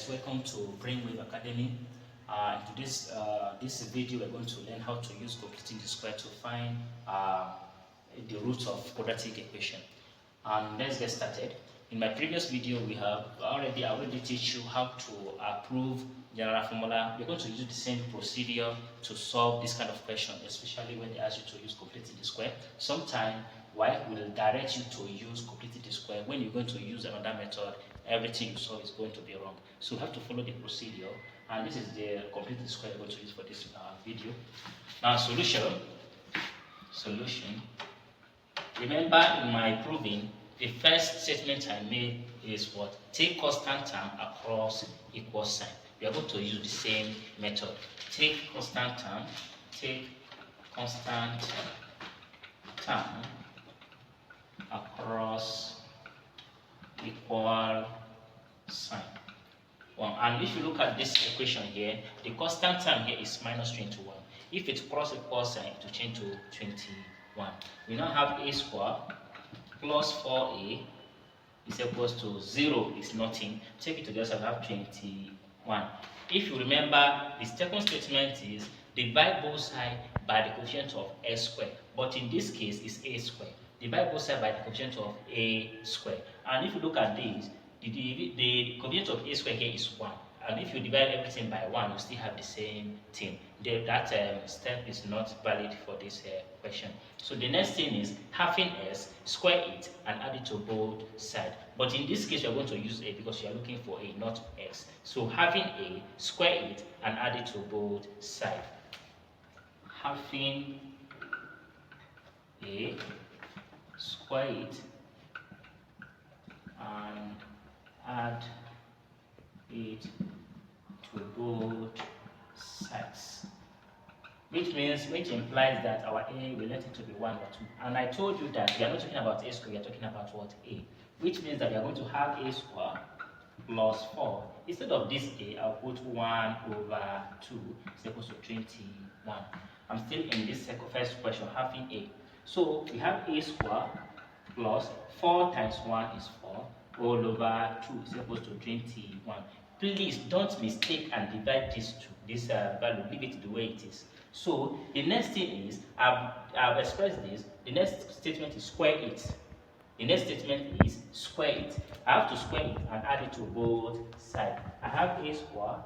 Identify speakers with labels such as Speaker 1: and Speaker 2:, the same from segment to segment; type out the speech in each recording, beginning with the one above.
Speaker 1: guys, welcome to Brainwave Academy. In this video, we're going to learn how to use completing the square to find the root of quadratic equation. And let's get started. In my previous video, I already teach you how to prove general formula. We're going to use the same procedure to solve this kind of question, especially when they ask you to use completing the square. Sometime Y will direct you to use completing the square. When you're going to use another method, everything you solve is going to be wrong. So you have to follow the procedure, and this is the completing the square we're going to use for this video. Now, solution. Remember, in my proving, the first statement I made is what? Take constant term across equal sign. We are going to use the same method. Take constant term across equal sign. Well, and if you look at this equation here, the constant term here is minus 21. If it cross equal sign, it will change to 21. We now have a square plus 4a is equals to 0 is nothing. Take it to the other side, we have 21. If you remember, the second statement is divide both sides by the coefficient of s squared. But in this case, it's a squared. Divide both sides by the coefficient of a squared. And if you look at this, the coefficient of a squared here is 1. And if you divide everything by 1, you still have the same thing. That step is not valid for this question. So the next thing is halving s, square it, and add it to both sides. But in this case, you're going to use a because you're looking for a, not x. So halving a, square it, and add it to both sides. Halving a, square it, and add it to both sides, which implies that our a will let it to be 1 or 2. And I told you that we are not talking about a square, we are talking about what? A, which means that we are going to have a square plus 4. Instead of this a, I'll put 1 over 2 is equals to 21. I'm still in this first question, having a. So we have a square plus 4 times 1 is 4 all over 2 is equals to 21. Please don't mistake and divide this value, leave it the way it is. So the next thing is, I've expressed this, the next statement is square it. The next statement is square it. I have to square it and add it to both sides. I have a square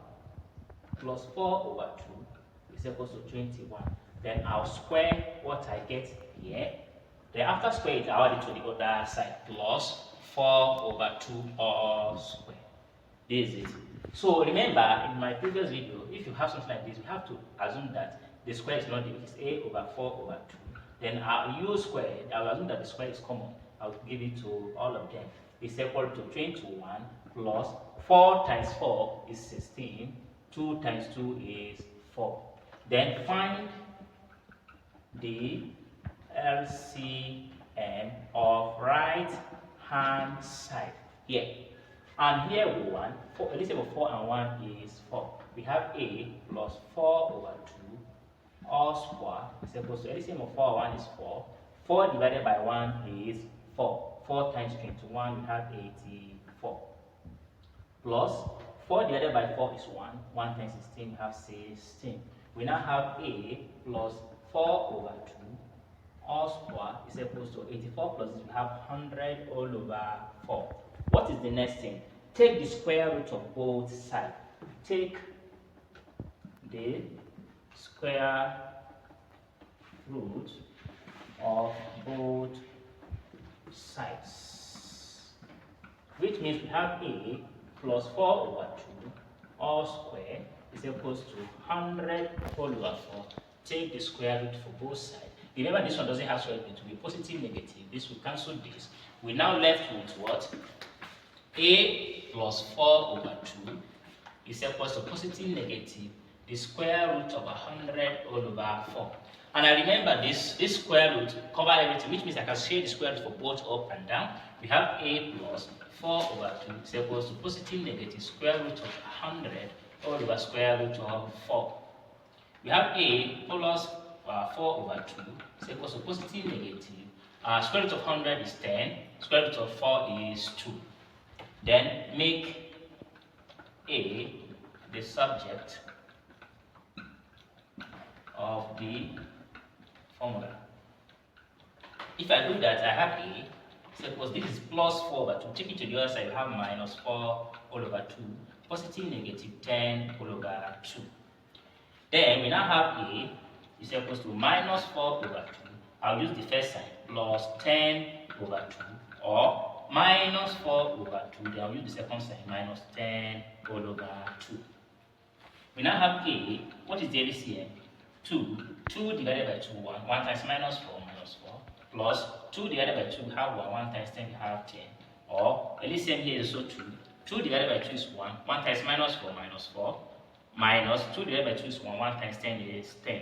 Speaker 1: plus 4 over 2 is equals to 21. Then I'll square what I get here. Then after square it, I'll add it to the other side, plus 4 over 2 all square. This is it. So remember, in my previous video, if you have something like this, you have to assume that the square is not divided. It's a over 4 over 2. Then I'll use square. I'll assume that the square is common. I'll give it to all of them. It's equal to 21 plus 4 times 4 is 16. 2 times 2 is 4. Then find the LCM of right hand side here. And here we want, LCM of 4 and 1 is 4. We have a plus 4 over 2 all square is equals to LCM of 4 and 1 is 4. 4 divided by 1 is 4. 4 times 21, we have 84. Plus 4 divided by 4 is 1. 1 times 16, we have 16. We now have a plus 4 over 2 all square is equals to 84 plus this, we have 100 all over 4. What is the next thing? Take the square root of both sides. Take the square root of both sides, which means we have a plus 4 over 2 all square is equals to 100 all over 4. Take the square root for both sides. Remember, this one doesn't have square root, it will be positive, negative. This will cancel this. We now left with what? A plus 4 over 2 is equals to positive, negative, the square root of 100 all over 4. And I remember this square root cover everything, which means I can shade the square root for both up and down. We have a plus 4 over 2 is equals to positive, negative, square root of 100 all over square root of 4. We have a plus 4 over 2 is equals to positive, negative. Square root of 100 is 10, square root of 4 is 2. Then make a the subject of the formula. If I do that, I have A. Suppose this is plus 4 over 2. Take it to the other side, you have minus 4 all over 2. Positive, negative 10 all over 2. Then we now have A is equals to minus 4 over 2. I'll use the first side, plus 10 over 2. Or minus 4 over 2. Then I'll use the second side, minus 10 all over 2. We now have A. What is the LCM? 2. 2 divided by 2, 1. 1 times minus 4, minus 4. Plus 2 divided by 2, we have 1. 1 times 10, we have 10. Or LCM here is also 2. 2 divided by 2 is 1. 1 times minus 4, minus 4. Minus 2 divided by 2 is 1. 1 times 10 is 10.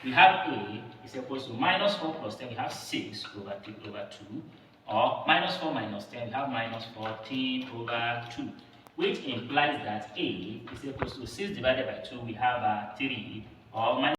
Speaker 1: We have A is equal to minus 4 plus 10, we have 6 over 3 over 2. Or minus 4 minus 10, we have minus 14 over 2. Which implies that A is equal to 6 divided by 2, we have 3. Or minus